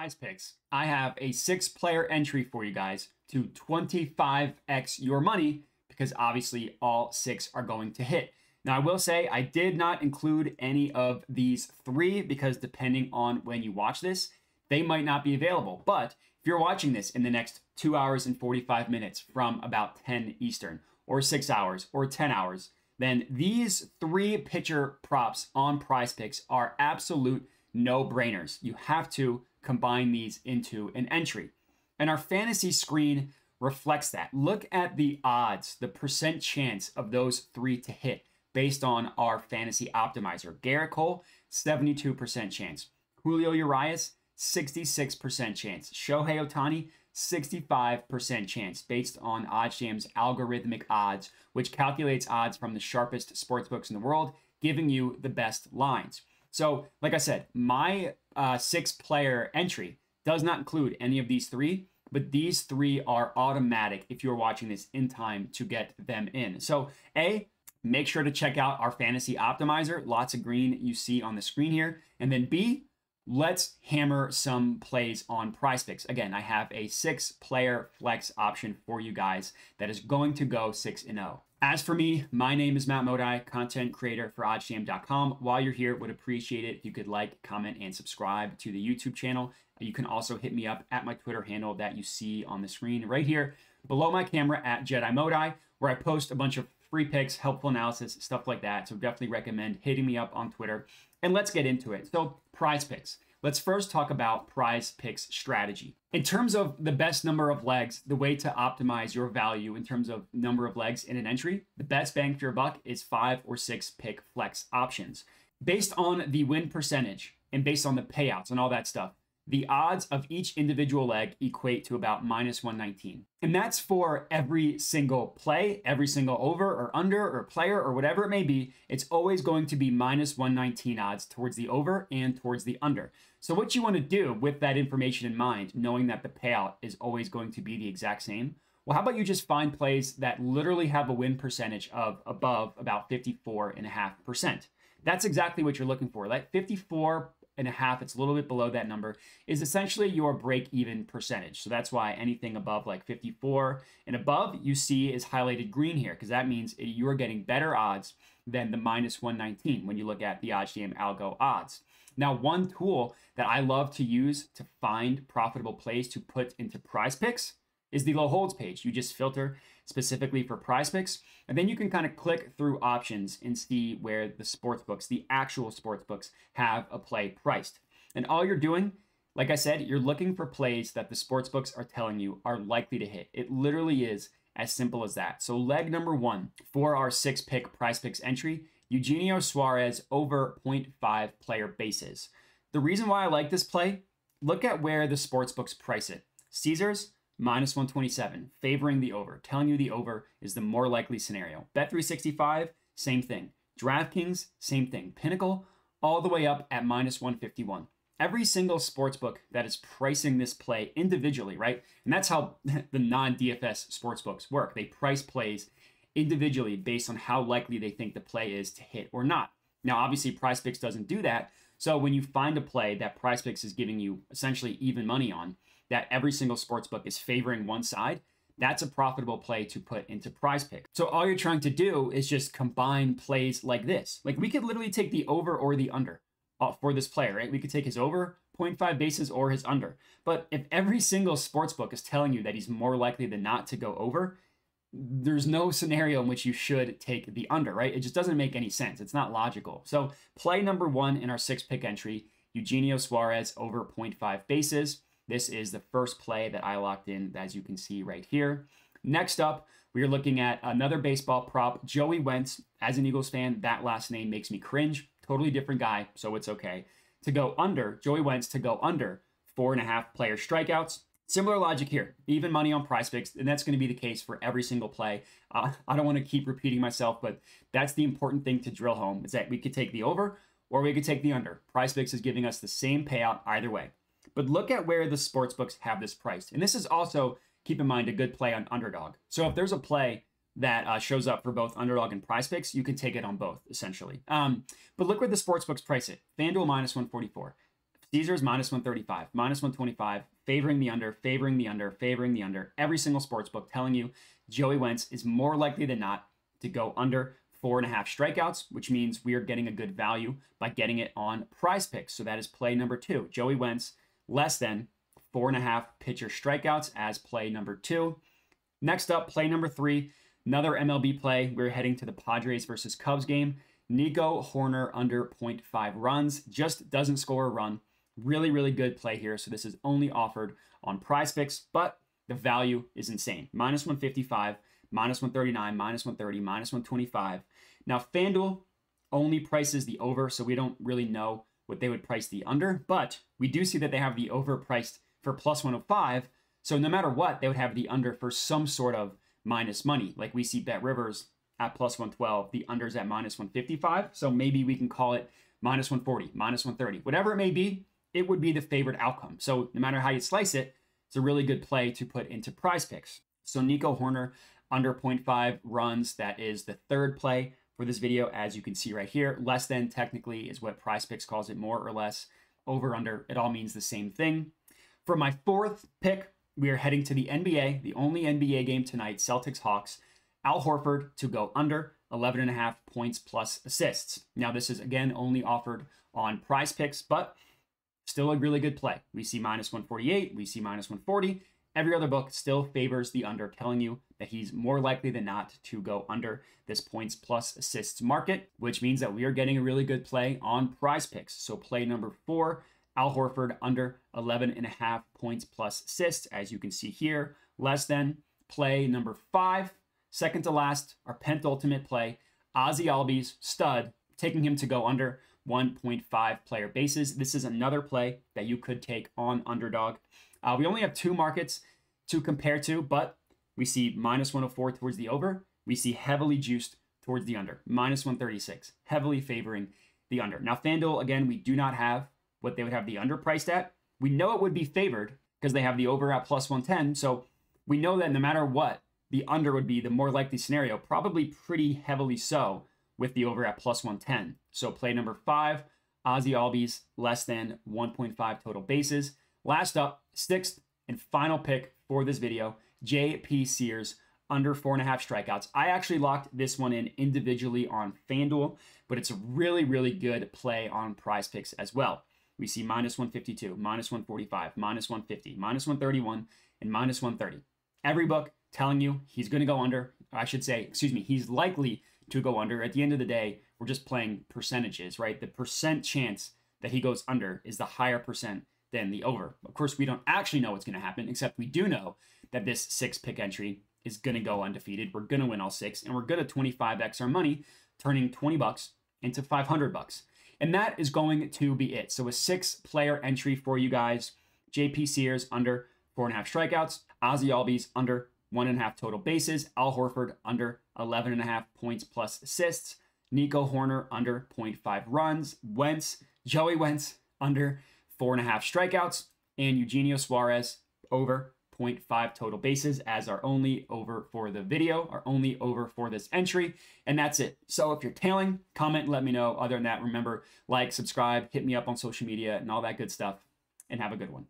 PrizePicks, I have a 6-player entry for you guys to 25x your money because obviously all 6 are going to hit. Now, I will say I did not include any of these 3 because depending on when you watch this, they might not be available. But if you're watching this in the next 2 hours and 45 minutes from about 10 Eastern or 6 hours or 10 hours, then these 3 pitcher props on PrizePicks are absolute no-brainers. You have to combine these into an entry. And our fantasy screen reflects that. Look at the odds, the percent chance of those 3 to hit based on our fantasy optimizer. Garrett Cole, 72% chance. Julio Urias, 66% chance. Shohei Ohtani, 65% chance based on OddsJam's algorithmic odds, which calculates odds from the sharpest sportsbooks in the world, giving you the best lines. So, like I said, my 6-player entry does not include any of these 3, but these 3 are automatic if you're watching this in time to get them in. So, A, make sure to check out our fantasy optimizer. Lots of green you see on the screen here. And then B, let's hammer some plays on PrizePicks. Again, I have a 6-player flex option for you guys that is going to go 6-0. As for me, my name is Matt Modi, content creator for OddsJam.com. While you're here, would appreciate it if you could like, comment, and subscribe to the YouTube channel. You can also hit me up at my Twitter handle that you see on the screen right here below my camera at Jedi Modi, where I post a bunch of free picks, helpful analysis, stuff like that. So definitely recommend hitting me up on Twitter. And let's get into it. So PrizePicks. Let's first talk about PrizePicks strategy. In terms of the best number of legs, the way to optimize your value in terms of number of legs in an entry, the best bang for your buck is 5 or 6 pick flex options. Based on the win percentage and based on the payouts and all that stuff, the odds of each individual leg equate to about -119. And that's for every single play, every single over or under or player or whatever it may be. It's always going to be -119 odds towards the over and towards the under. So what you want to do with that information in mind, knowing that the payout is always going to be the exact same, well, how about you just find plays that literally have a win percentage of above about 54.5%. That's exactly what you're looking for. That 54.5, it's a little bit below that number, is essentially your break-even percentage. So that's why anything above like 54 and above you see is highlighted green here, because that means you're getting better odds than the -119 when you look at the OddsJam algo odds. Now, one tool that I love to use to find profitable plays to put into PrizePicks is the low holds page. You just filter specifically for PrizePicks, and then you can kind of click through options and see where the sportsbooks, the actual sportsbooks, have a play priced. And all you're doing, like I said, you're looking for plays that the sportsbooks are telling you are likely to hit. It literally is as simple as that. So leg number 1 for our 6-pick PrizePicks entry, Eugenio Suarez over 0.5 player bases. The reason why I like this play, look at where the sportsbooks price it. Caesars, -127, favoring the over, telling you the over is the more likely scenario. Bet365, same thing. DraftKings, same thing. Pinnacle, all the way up at -151. Every single sportsbook that is pricing this play individually, right? And that's how the non-DFS sportsbooks work. They price plays individually based on how likely they think the play is to hit or not. Now, obviously, PrizePicks doesn't do that. So when you find a play that PrizePicks is giving you essentially even money on, that every single sportsbook is favoring one side, that's a profitable play to put into PrizePicks. So all you're trying to do is just combine plays like this. Like we could literally take the over or the under for this player, right? We could take his over 0.5 bases or his under. But if every single sportsbook is telling you that he's more likely than not to go over, there's no scenario in which you should take the under, right? It just doesn't make any sense. It's not logical. So play number 1 in our 6-pick entry, Eugenio Suarez over 0.5 bases. This is the first play that I locked in, as you can see right here. Next up, we are looking at another baseball prop, Joey Wentz. As an Eagles fan, that last name makes me cringe. Totally different guy, so it's okay. To go under, Joey Wentz to go under 4.5 player strikeouts. Similar logic here, even money on PrizePicks, and that's going to be the case for every single play. I don't want to keep repeating myself, but that's the important thing to drill home, is that we could take the over or we could take the under. PrizePicks is giving us the same payout either way. But look at where the sportsbooks have this priced. And this is also, keep in mind, a good play on underdog. So if there's a play that shows up for both underdog and PrizePicks, you can take it on both, essentially. But look where the sportsbooks price it. FanDuel -144. Caesars minus 135, minus 125, favoring the under, favoring the under, favoring the under. Every single sports book telling you Joey Wentz is more likely than not to go under 4.5 strikeouts, which means we are getting a good value by getting it on PrizePicks. So that is play number 2. Joey Wentz less than 4.5 pitcher strikeouts as play number 2. Next up, play number 3, another MLB play. We're heading to the Padres versus Cubs game. Nico Horner under 0.5 runs, just doesn't score a run. Really, really good play here. So this is only offered on PrizePicks, but the value is insane. Minus 155, minus 139, minus 130, minus 125. Now, FanDuel only prices the over, so we don't really know what they would price the under, but we do see that they have the over priced for plus 105. So no matter what, they would have the under for some sort of minus money. Like we see Bet Rivers at plus 112, the under's at minus 155. So maybe we can call it minus 140, minus 130, whatever it may be, it would be the favored outcome. So no matter how you slice it, it's a really good play to put into PrizePicks. So Nico Horner under 0.5 runs, that is the third play for this video. As you can see right here, less than technically is what PrizePicks calls it, more or less. Over, under, it all means the same thing. For my fourth pick, we are heading to the NBA, the only NBA game tonight, Celtics-Hawks. Al Horford to go under 11.5 points plus assists. Now, this is, again, only offered on PrizePicks, but still a really good play. We see minus 148, we see minus 140. Every other book still favors the under, telling you that he's more likely than not to go under this points plus assists market, which means that we are getting a really good play on PrizePicks. So play number 4, Al Horford under 11.5 points plus assists, as you can see here, less than. Play number 5, second to last, our penultimate play, Ozzie Albies, stud, taking him to go under 1.5 player bases. This is another play that you could take on underdog. We only have 2 markets to compare to, but we see minus 104 towards the over. We see heavily juiced towards the under, minus 136, heavily favoring the under. Now, FanDuel, again, we do not have what they would have the under priced at. We know it would be favored because they have the over at plus 110. So we know that no matter what, the under would be the more likely scenario, probably pretty heavily so with the over at plus 110. So play number 5, Ozzie Albies, less than 1.5 total bases. Last up, 6th and final pick for this video, J.P. Sears, under 4.5 strikeouts. I actually locked this one in individually on FanDuel, but it's a really, really good play on PrizePicks as well. We see minus 152, minus 145, minus 150, minus 131, and minus 130. Every book telling you he's going to go under. I should say, excuse me, he's likely to go under. At the end of the day, we're just playing percentages, right? The percent chance that he goes under is the higher percent than the over. Of course, we don't actually know what's going to happen, except we do know that this 6-pick entry is going to go undefeated. We're going to win all 6, and we're going to 25x our money, turning $20 into $500. And that is going to be it. So a 6-player entry for you guys. J.P. Sears under 4.5 strikeouts. Ozzie Albies under 1.5 total bases. Al Horford under 11.5 points plus assists. Nico Horner under 0.5 runs. Joey Wentz under 4.5 strikeouts. And Eugenio Suarez over 0.5 total bases as our only over for the video, our only over for this entry. And that's it. So if you're tailing, comment and let me know. Other than that, remember, like, subscribe, hit me up on social media and all that good stuff. And have a good one.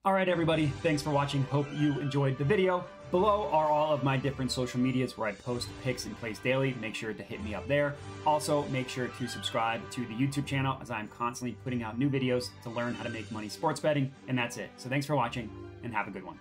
All right, everybody, thanks for watching. Hope you enjoyed the video. Below are all of my different social medias where I post picks and plays daily. Make sure to hit me up there. Also, make sure to subscribe to the YouTube channel as I'm constantly putting out new videos to learn how to make money sports betting. And that's it. So thanks for watching and have a good one.